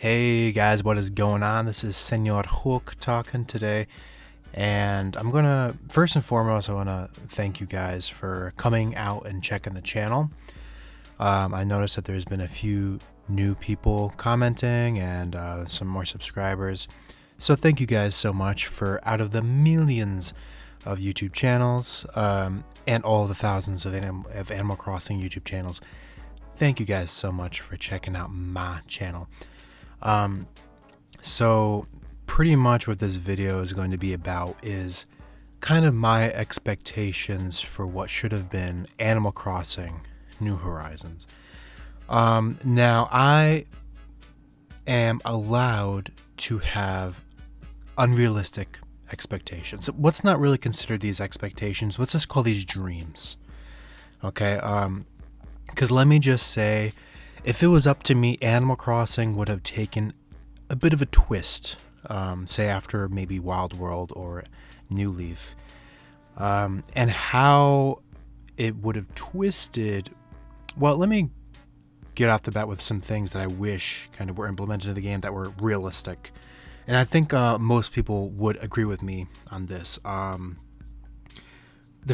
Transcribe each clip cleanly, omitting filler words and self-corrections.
Hey guys, what is going on? This is Senor Hook talking today, and I'm gonna first and foremost I want to thank you guys for coming out and checking the channel. I noticed that there's been a few new people commenting and some more subscribers, so thank you guys so much for out of the millions of YouTube channels and all the thousands of Animal Crossing YouTube channels. Thank you guys so much for checking out my channel. So pretty much what this video is going to be about is kind of my expectations for what should have been Animal Crossing New Horizons. Now I am allowed to have unrealistic expectations. Let's not really consider these expectations. Let's just call these dreams. Okay. Because let me just say, if it was up to me, Animal Crossing would have taken a bit of a twist, say after maybe Wild World or New Leaf. And how it would have twisted, well, let me get off the bat with some things that I wish kind of were implemented in the game that were realistic. And I think most people would agree with me on this. The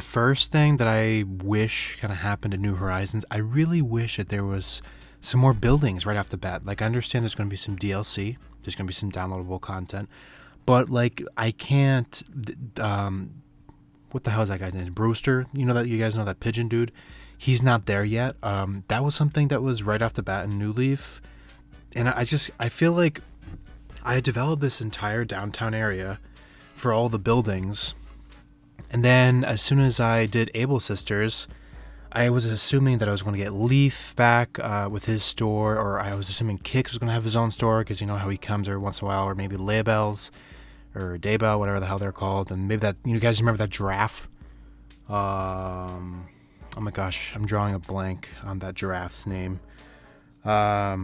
first thing that I wish kind of happened in New Horizons, I really wish that there was some more buildings right off the bat. Like, I understand there's going to be some DLC, there's going to be some downloadable content, but like, I can't, what the hell is that guy's name? Brewster? You know, that you guys know that pigeon dude? He's not there yet. That was something that was right off the bat in New Leaf. And I feel like I had developed this entire downtown area for all the buildings. And then as soon as I did Able Sisters, I was assuming that I was going to get Leaf back with his store, or I was assuming Kix was going to have his own store, because you know how he comes every once in a while, or maybe Labels or Daybell, whatever the hell they're called. And maybe that, you guys remember that giraffe? Oh my gosh, I'm drawing a blank on that giraffe's name. I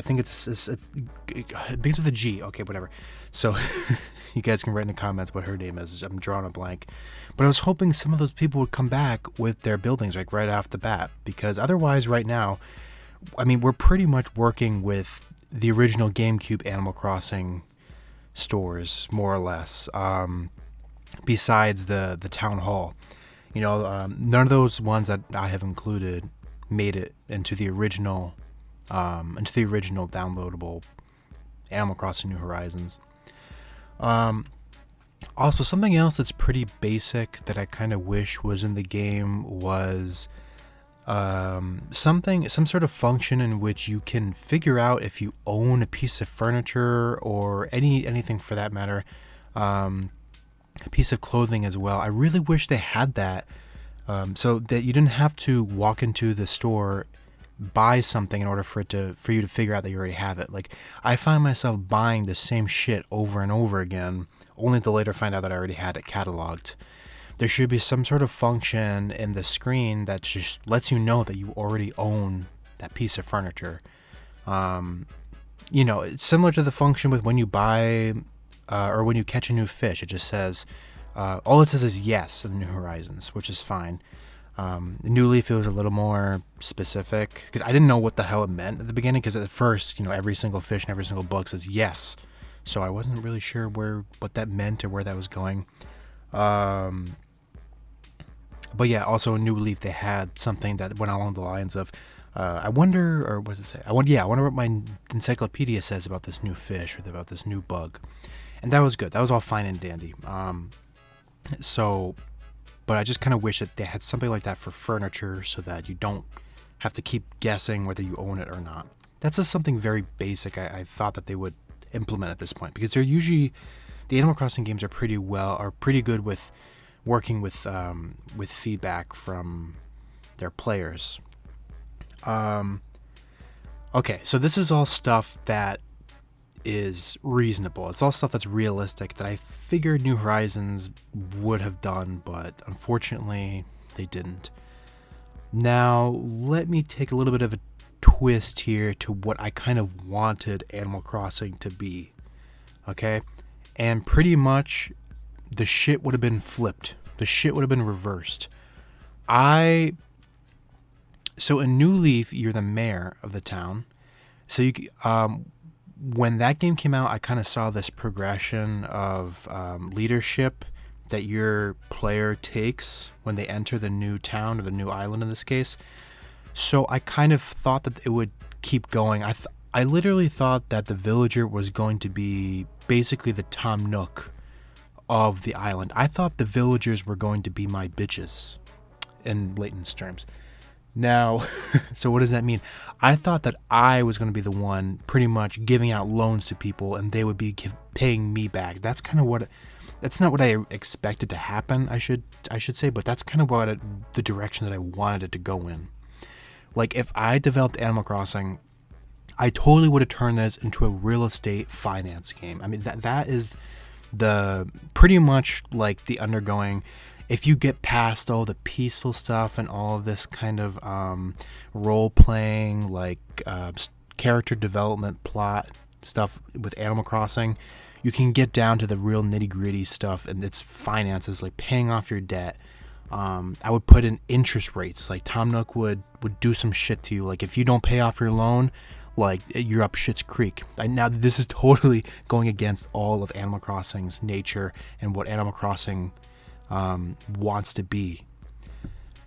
think it begins with a G. Okay, whatever. So you guys can write in the comments what her name is. I'm drawing a blank. But I was hoping some of those people would come back with their buildings like right off the bat, because otherwise right now, I mean, we're pretty much working with the original GameCube Animal Crossing stores, more or less, besides the town hall. You know, none of those ones that I have included made it into the original downloadable Animal Crossing New Horizons. Also, something else that's pretty basic that I kind of wish was in the game was some sort of function in which you can figure out if you own a piece of furniture or anything for that matter, a piece of clothing as well. I really wish they had that, so that you didn't have to walk into the store, buy something in order for you to figure out that you already have it. Like, I find myself buying the same shit over and over again, only to later find out that I already had it cataloged. There should be some sort of function in the screen that just lets you know that you already own that piece of furniture. You know, it's similar to the function with when you buy or when you catch a new fish. It just says, all it says is yes in the New Horizons, which is fine. New Leaf, it was a little more specific, because I didn't know what the hell it meant at the beginning, because at first, you know, every single fish and every single bug says yes, so I wasn't really sure what that meant or where that was going. But yeah, also in New Leaf they had something that went along the lines of, I wonder, or what does it say? I wonder what my encyclopedia says about this new fish or about this new bug, and that was good. That was all fine and dandy. But I just kind of wish that they had something like that for furniture, so that you don't have to keep guessing whether you own it or not. That's just something very basic I thought that they would implement at this point, because they're usually, the Animal Crossing games are pretty good with working with feedback from their players. Okay, so this is all stuff that is reasonable. It's all stuff that's realistic that I figured New Horizons would have done, but unfortunately they didn't. Now let me take a little bit of a twist here to what I kind of wanted Animal Crossing to be. Okay? And pretty much the shit would have been flipped. The shit would have been reversed. So in New Leaf, you're the mayor of the town. So when that game came out, I kind of saw this progression of leadership that your player takes when they enter the new town or the new island in this case. So I kind of thought that it would keep going. I literally thought that the villager was going to be basically the Tom Nook of the island. I thought the villagers were going to be my bitches in layman's terms. Now, so what does that mean? I thought that I was going to be the one pretty much giving out loans to people and they would be paying me back. That's kind of what, that's not what I expected to happen, I should say, but that's kind of what the direction that I wanted it to go in. Like, if I developed Animal Crossing, I totally would have turned this into a real estate finance game. I mean, that is the pretty much like the undergoing. If you get past all the peaceful stuff and all of this kind of role playing, like character development, plot stuff with Animal Crossing, you can get down to the real nitty gritty stuff, and it's finances, like paying off your debt. I would put in interest rates. Like Tom Nook would do some shit to you. Like if you don't pay off your loan, like you're up shit's creek. Now this is totally going against all of Animal Crossing's nature and what Animal Crossing wants to be.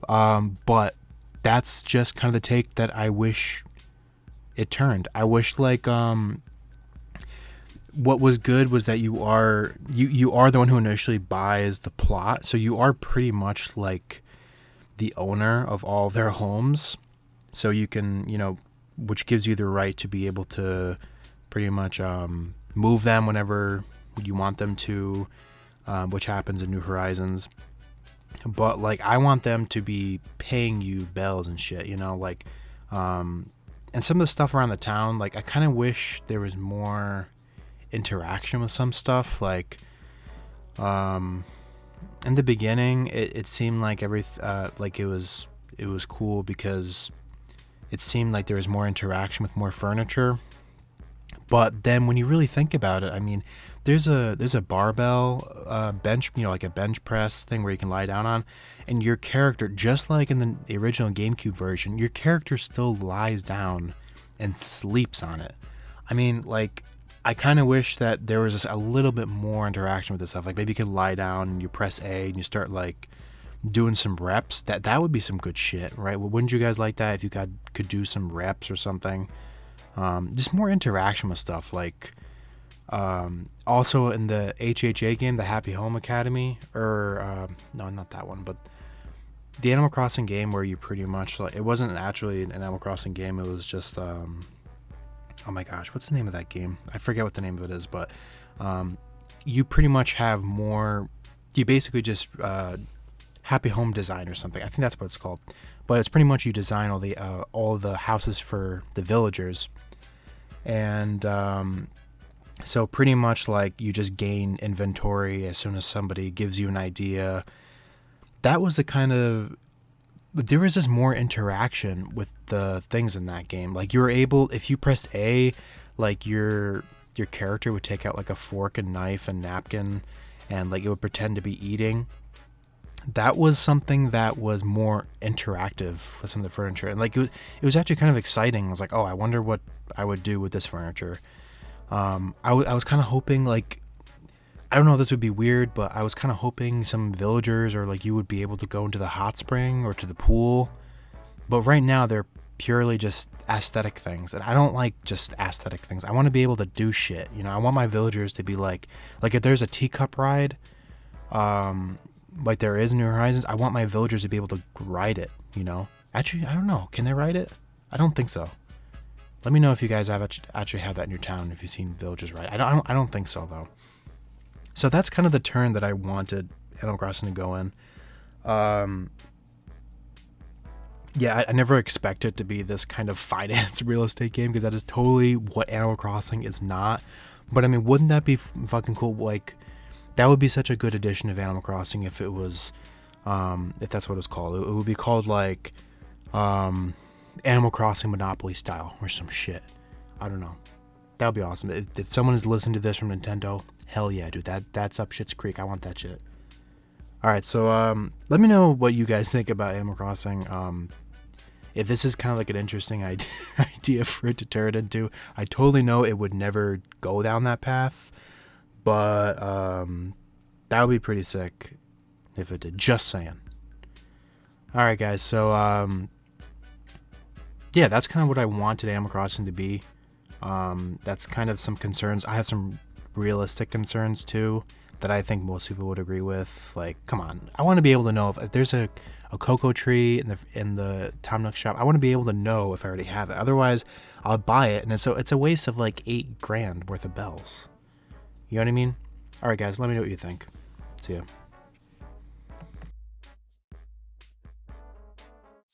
But that's just kind of the take that I wish it turned. I wish like what was good was that you are the one who initially buys the plot, so you are pretty much like the owner of all their homes, so you can, which gives you the right to be able to pretty much move them whenever you want them to, which happens in New Horizons. But like I want them to be paying you bells and shit, like and some of the stuff around the town, like I kind of wish there was more interaction with some stuff. Like in the beginning it seemed like like it was cool because it seemed like there was more interaction with more furniture. But then when you really think about it, I mean, there's a barbell bench, like a bench press thing where you can lie down on, and your character, just like in the original GameCube version, your character still lies down and sleeps on it. I mean, like, I kind of wish that there was a little bit more interaction with this stuff. Like maybe you could lie down and you press A and you start like doing some reps. That would be some good shit, right? Well, wouldn't you guys like that if you could do some reps or something? Just more interaction with stuff. Like also in the HHA game, the Happy Home Academy, or no, not that one, but the Animal Crossing game where you pretty much like, it wasn't actually an Animal Crossing game. It was just oh my gosh, what's the name of that game? I forget what the name of it is, but you pretty much have more, you basically just Happy Home Design or something. I think that's what it's called. But it's pretty much you design all the houses for the villagers. And so pretty much like you just gain inventory as soon as somebody gives you an idea. That was the kind of, there was just more interaction with the things in that game. Like you were able, if you pressed A, like your character would take out like a fork and knife and napkin, and like it would pretend to be eating. That was something that was more interactive with some of the furniture, and like it was actually kind of exciting. I was like, oh, I wonder what I would do with this furniture. I was kind of hoping, like, I don't know if this would be weird, but I was kind of hoping some villagers or like you would be able to go into the hot spring or to the pool. But right now they're purely just aesthetic things, and I don't like just aesthetic things. I want to be able to do shit. I want my villagers to be like if there's a teacup ride, like there is in New Horizons, I want my villagers to be able to ride it. Actually, I don't know. Can they ride it? I don't think so. Let me know if you guys have actually have that in your town, if you've seen villagers ride. I don't think so though. So that's kind of the turn that I wanted Animal Crossing to go in. Yeah, I never expected it to be this kind of finance real estate game, because that is totally what Animal Crossing is not. But I mean, wouldn't that be fucking cool? Like, that would be such a good addition of Animal Crossing if it was, if that's what it's called. It would be called like Animal Crossing Monopoly style or some shit. I don't know. That would be awesome. If someone is listening to this from Nintendo, hell yeah, dude. That's up shit's creek. I want that shit. All right, so let me know what you guys think about Animal Crossing. if this is kind of like an interesting idea for it to turn it into, I totally know it would never go down that path, but that would be pretty sick if it did. Just saying. All right, guys. So yeah, that's kind of what I wanted Animal Crossing to be. That's kind of some concerns. I have some realistic concerns too that I think most people would agree with. Like, come on, I want to be able to know if there's a cocoa tree in the Tom Nook shop. I want to be able to know if I already have it. Otherwise, I'll buy it, and it's a waste of like $8,000 worth of bells. You know what I mean? All right, guys, let me know what you think. See ya.